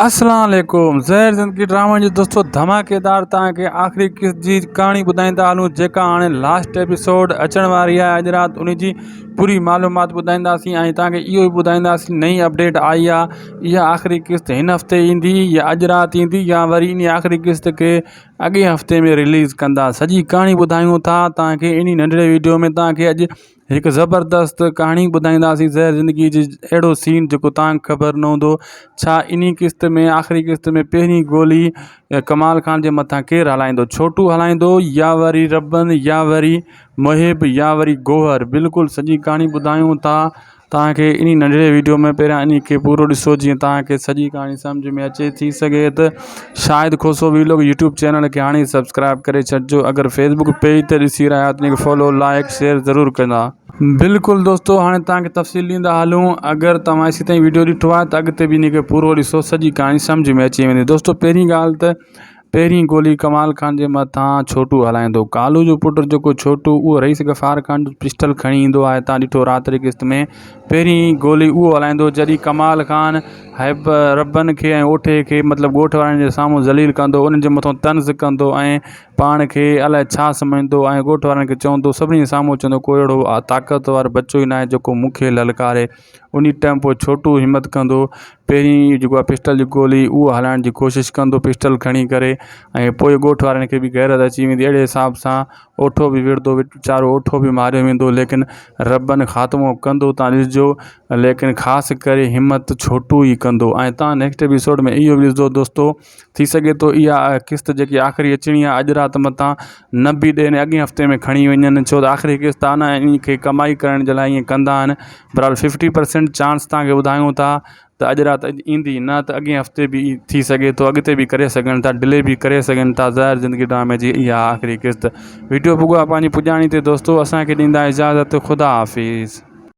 अस्सलाम वालेकुम। ज़हर ज़िंदगी ड्रामा जी दोस्तों धमाकेदार तव्हांखे आख़िरी किस्त जी कहानी ॿुधाईंदा हलूं जेका हाणे लास्ट एपिसोड अचण वारी आहे। अॼु राति उन जी पूरी मालूमात ॿुधाईंदासीं ऐं तव्हांखे इहो बि ॿुधाईंदासीं नई अपडेट आई आहे। इहा आख़िरी किस्त हिन हफ़्ते ईंदी या अॼु राति ईंदी या वरी इन आख़िरी किस्त खे अॻे हफ़्ते में रिलीज़ कंदा। सॼी कहाणी ॿुधायूं था तव्हांखे इन नंढड़े वीडियो में। तव्हांखे अॼु हिकु ज़बरदस्त कहाणी ॿुधाईंदासीं ज़हर ज़िंदगी जी, अहिड़ो सीन जेको तव्हांखे ख़बर न हूंदो। छा इन किस्त में आख़िरी किस्त में पहिरीं गोली कमाल खान जे मथां केरु हलाईंदो? छोटू हलाईंदो या वरी रबन या वरी मुहिब या वरी गौहर? बिल्कुलु सॼी कहाणी ॿुधायूं था तव्हांखे इन नंढड़े वीडियो में। पहिरियां इन खे पूरो ॾिसो जीअं तव्हांखे सॼी कहाणी सम्झ में अचे। थी सघे त शायदि खोसो वीलॉग यूट्यूब चैनल खे हाणे सब्सक्राइब करे छॾिजो। अगरि फेसबुक पेज ते ॾिसी रहिया आहियो त इनखे फॉलो लाइक शेयर ज़रूरु कंदा। बिल्कुलु दोस्तों, हाणे तव्हांखे तफ़सील ॾींदा हलूं। अगरि तव्हां इसी ताईं वीडियो ॾिठो आहे त अॻिते बि इनखे पूरो ॾिसो, सॼी कहाणी सम्झ में अची वेंदी। दोस्तों पहिरीं ॻाल्हि त पहिरीं गोली कमाल खान जे मथां छोटू हलाईंदो। कालू जो पुटु जेको छोटू उहो रईस गफ़ार खान जो पिस्टल खणी ईंदो आहे। तव्हां ॾिठो राति किस्त में पहिरीं गोली उहो हलाईंदो जॾहिं कमाल खान रबन खे ऐं ओठे खे मतिलबु ॻोठ वारनि जे साम्हूं ज़लील कंदो, उन्हनि जे मथां तंज़ कंदो ऐं पाण खे अलाए छा सम्झंदो ऐं ॻोठ वारनि खे चवंदो, सभिनी जे साम्हूं चवंदो कोई अहिड़ो ताक़तवर बचो ई न आहे जेको मूंखे ललकारे। उन टाइम पोइ छोटू हिमत कंदो, पहिरीं जेको आहे पिस्टल जी गोली उहो हलाइण जी कोशिशि कंदो पिस्टल खणी करे, ऐं पोइ ॻोठ वारनि खे बि गैरत अची वेंदी। अहिड़े हिसाब सां ओठो बि विढ़ंदो, वीचारो ओठो बि मारियो वेंदो, लेकिन रबन ख़ात्मो कंदो। तव्हां ॾिसिजो, लेकिन ख़ासि करे हिमत छोटू ई कंदो। ऐं तव्हां नेक्स्ट एपिसोड में इहो बि ॾिसंदो दोस्तों, थी सघे थो इहा किस्त जेकी आख़िरी अचणी आहे अॼु राति मथां न बि ॾियनि, अॻे हफ़्ते में खणी वञनि। छो त आख़िरी किस्त आहे न, इन खे कमाई करण जे लाइ ईअं कंदा आहिनि। बहरहाल 50% चांस तव्हांखे ॿुधायूं था त अॼु राति ईंदी, न त अॻे हफ़्ते बि थी सघे थो, अॻिते बि करे सघनि था, डिले बि करे सघनि था। ज़हर ज़िंदगी ड्रामे जी इहा आख़िरी किस्त वीडियो पुॻो आहे पंहिंजी पुॼाणी ते दोस्तों। असांखे ॾींदा इजाज़त। ख़ुदा हाफ़िज़।